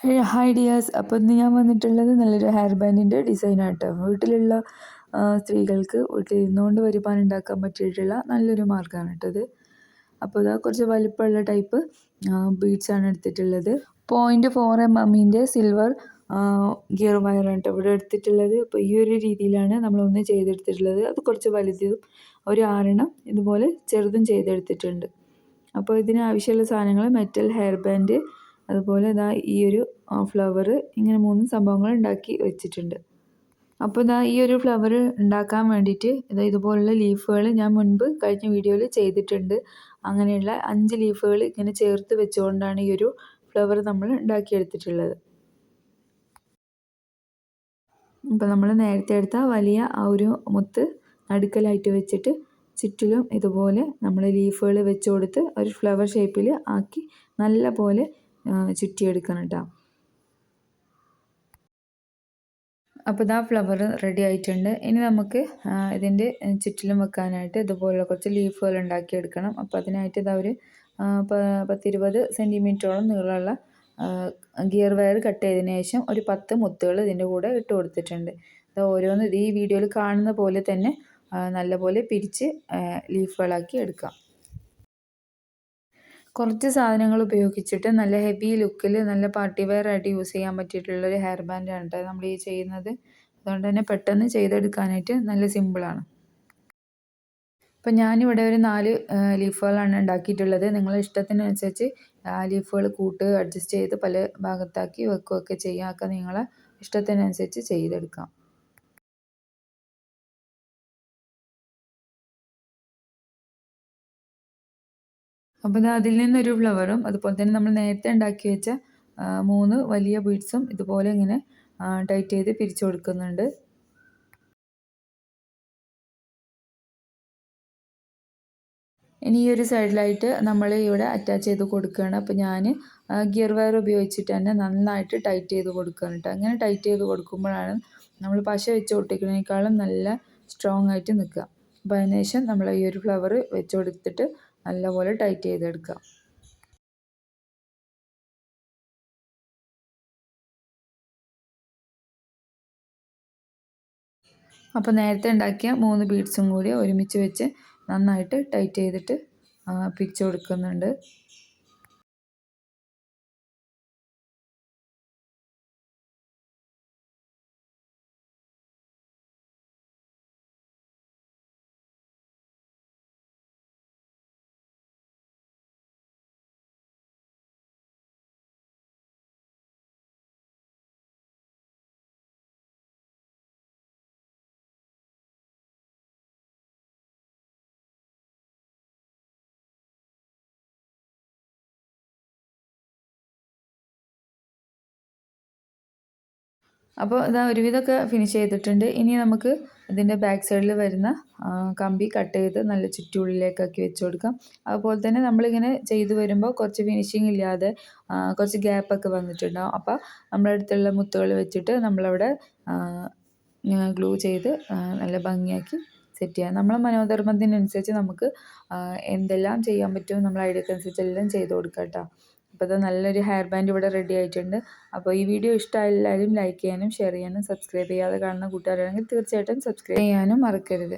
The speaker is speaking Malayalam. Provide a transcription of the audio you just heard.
Hi dears. അപ്പോൾ ഇന്ന് ഞാൻ വന്നിട്ടുള്ളത് നല്ലൊരു ഹെയർ ബാൻഡിൻ്റെ ഡിസൈനാട്ടോ. വീട്ടിലുള്ള സ്ത്രീകൾക്ക് വീട്ടിൽ ഇരുന്നുകൊണ്ട് വരുമാനം ഉണ്ടാക്കാൻ പറ്റിയിട്ടുള്ള നല്ലൊരു മാർഗ്ഗമാണ് കേട്ടോ ഇത്. അപ്പോൾ ഇതാ കുറച്ച് വലിപ്പമുള്ള ടൈപ്പ് ബീഡ്സാണ് എടുത്തിട്ടുള്ളത്. 0.4 mm സിൽവർ ഗിയർ വയറാണ് കേട്ടോ ഇവിടെ എടുത്തിട്ടുള്ളത്. അപ്പോൾ ഈ ഒരു രീതിയിലാണ് നമ്മളൊന്ന് ചെയ്തെടുത്തിട്ടുള്ളത്. അത് കുറച്ച് വലുതും ഒരു 6 ഇതുപോലെ ചെറുതും ചെയ്തെടുത്തിട്ടുണ്ട്. അപ്പോൾ ഇതിന് ആവശ്യമുള്ള സാധനങ്ങൾ മെറ്റൽ ഹെയർ ബാൻഡ്, അതുപോലെ ഇതാ ഈ ഒരു ഫ്ലവർ, ഇങ്ങനെ 3 സംഭവങ്ങൾ ഉണ്ടാക്കി വെച്ചിട്ടുണ്ട്. അപ്പോൾ ഇതാ ഈ ഒരു ഫ്ലവർ ഉണ്ടാക്കാൻ വേണ്ടിയിട്ട് ഇതുപോലുള്ള ലീഫുകൾ ഞാൻ മുൻപ് കഴിഞ്ഞ വീഡിയോയിൽ ചെയ്തിട്ടുണ്ട്. അങ്ങനെയുള്ള 5 ലീഫുകൾ ഇങ്ങനെ ചേർത്ത് വെച്ചുകൊണ്ടാണ് ഈ ഒരു ഫ്ലവർ നമ്മൾ ഉണ്ടാക്കിയെടുത്തിട്ടുള്ളത്. അപ്പോൾ നമ്മൾ നേരത്തെ എടുത്ത വലിയ ആ ഒരു മുത്ത് നടുക്കലായിട്ട് വെച്ചിട്ട് ചുറ്റിലും ഇതുപോലെ നമ്മൾ ലീഫുകൾ വെച്ച് കൊടുത്ത് ഒരു ഫ്ലവർ ഷേപ്പിൽ ആക്കി നല്ല പോലെ ചുറ്റിയെടുക്കണം കേട്ടോ. അപ്പോൾ ഇതാ ഫ്ലവർ റെഡി ആയിട്ടുണ്ട്. ഇനി നമുക്ക് ഇതിൻ്റെ ചുറ്റിലും വെക്കാനായിട്ട് ഇതുപോലുള്ള കുറച്ച് ലീഫുകൾ ഉണ്ടാക്കിയെടുക്കണം. അപ്പോൾ അതിനായിട്ട് ഇതാ ഒരു 10-20 സെൻറ്റിമീറ്ററോളം നീളമുള്ള ഗിയർ വയർ കട്ട് ചെയ്തതിന് ശേഷം ഒരു 10 മുത്തുകൾ ഇതിൻ്റെ കൂടെ ഇട്ട് കൊടുത്തിട്ടുണ്ട്. ഇത് ഓരോന്ന് ഈ വീഡിയോയിൽ കാണുന്ന പോലെ തന്നെ നല്ലപോലെ പിരിച്ച് ലീഫുകളാക്കി എടുക്കാം. കുറച്ച് സാധനങ്ങൾ ഉപയോഗിച്ചിട്ട് നല്ല ഹെവി ലുക്കിൽ നല്ല പാർട്ടി വെയർ ആയിട്ട് യൂസ് ചെയ്യാൻ പറ്റിയിട്ടുള്ളൊരു ഹെയർ ബാൻഡാണ് കേട്ടോ നമ്മൾ ഈ ചെയ്യുന്നത്. അതുകൊണ്ട് തന്നെ പെട്ടെന്ന് ചെയ്തെടുക്കാനായിട്ട് നല്ല സിമ്പിളാണ്. അപ്പം ഞാനിവിടെ ഒരു 4 ലീഫുകളാണ് ഉണ്ടാക്കിയിട്ടുള്ളത്. നിങ്ങളുടെ ഇഷ്ടത്തിനനുസരിച്ച് ലീഫുകൾ അഡ്ജസ്റ്റ് ചെയ്ത് പല ഭാഗത്താക്കി വെക്കുകയൊക്കെ ചെയ്യാം. ഒക്കെ നിങ്ങളെ ഇഷ്ടത്തിനനുസരിച്ച് ചെയ്തെടുക്കാം. അപ്പോൾ ഇത് അതിൽ നിന്നൊരു ഫ്ലവറും അതുപോലെ തന്നെ നമ്മൾ നേരത്തെ ഉണ്ടാക്കി വെച്ച 3 വലിയ ബീഡ്സും ഇതുപോലെ ഇങ്ങനെ ടൈറ്റ് ചെയ്ത് പിരിച്ചു കൊടുക്കുന്നുണ്ട്. ഇനി ഈ ഒരു സൈഡിലായിട്ട് നമ്മൾ ഇവിടെ അറ്റാച്ച് ചെയ്ത് കൊടുക്കുകയാണ്. അപ്പോൾ ഞാൻ ഗിയർ വയർ ഉപയോഗിച്ചിട്ട് തന്നെ നന്നായിട്ട് ടൈറ്റ് ചെയ്ത് കൊടുക്കുകയാണ് കേട്ടോ. അങ്ങനെ ടൈറ്റ് ചെയ്ത് കൊടുക്കുമ്പോഴാണ് നമ്മൾ പശ വെച്ച് ഒട്ടിക്കുന്നതിനേക്കാളും നല്ല സ്ട്രോങ് ആയിട്ട് നിൽക്കുക. അപ്പോൾ അതിനുശേഷം നമ്മൾ ഈ ഒരു ഫ്ലവർ വെച്ച് കൊടുത്തിട്ട് നല്ലപോലെ ടൈറ്റ് ചെയ്തെടുക്കുക. അപ്പോൾ നേരത്തെ ഉണ്ടാക്കിയ 3 ബീഡ്സും കൂടി ഒരുമിച്ച് വെച്ച് നന്നായിട്ട് ടൈറ്റ് ചെയ്തിട്ട് പിരിച്ചു കൊടുക്കുന്നുണ്ട്. അപ്പോൾ ഇതാ ഒരുവിധമൊക്കെ ഫിനിഷ് ചെയ്തിട്ടുണ്ട്. ഇനി നമുക്ക് ഇതിൻ്റെ ബാക്ക് സൈഡിൽ വരുന്ന കമ്പി കട്ട് ചെയ്ത് നല്ല ചുറ്റുള്ളിലേക്കാക്കി വെച്ച് കൊടുക്കാം. അതുപോലെ തന്നെ നമ്മളിങ്ങനെ ചെയ്ത് വരുമ്പോൾ കുറച്ച് ഫിനിഷിങ് ഇല്ലാതെ കുറച്ച് ഗ്യാപ്പൊക്കെ വന്നിട്ടുണ്ടാവും. അപ്പോൾ നമ്മുടെ അടുത്തുള്ള മുത്തുകൾ വെച്ചിട്ട് നമ്മളവിടെ ഗ്ലൂ ചെയ്ത് നല്ല ഭംഗിയാക്കി സെറ്റ് ചെയ്യാം. നമ്മളെ മനോധർമ്മത്തിനനുസരിച്ച് നമുക്ക് എന്തെല്ലാം ചെയ്യാൻ പറ്റുമോ നമ്മളെ ഐഡിയക്കനുസരിച്ച് എല്ലാം ചെയ്ത് കൊടുക്കാം കേട്ടോ. അപ്പോൾ ഇത് നല്ലൊരു ഹെയർ ബാൻഡ് ഇവിടെ റെഡി ആയിട്ടുണ്ട്. അപ്പോൾ ഈ വീഡിയോ ഇഷ്ടമായ എല്ലാവരും ലൈക്ക് ചെയ്യാനും ഷെയർ ചെയ്യാനും സബ്സ്ക്രൈബ് ചെയ്യാതെ കാണുന്ന കൂട്ടുകാരാണെങ്കിൽ തീർച്ചയായിട്ടും സബ്സ്ക്രൈബ് ചെയ്യാനും മറക്കരുത്.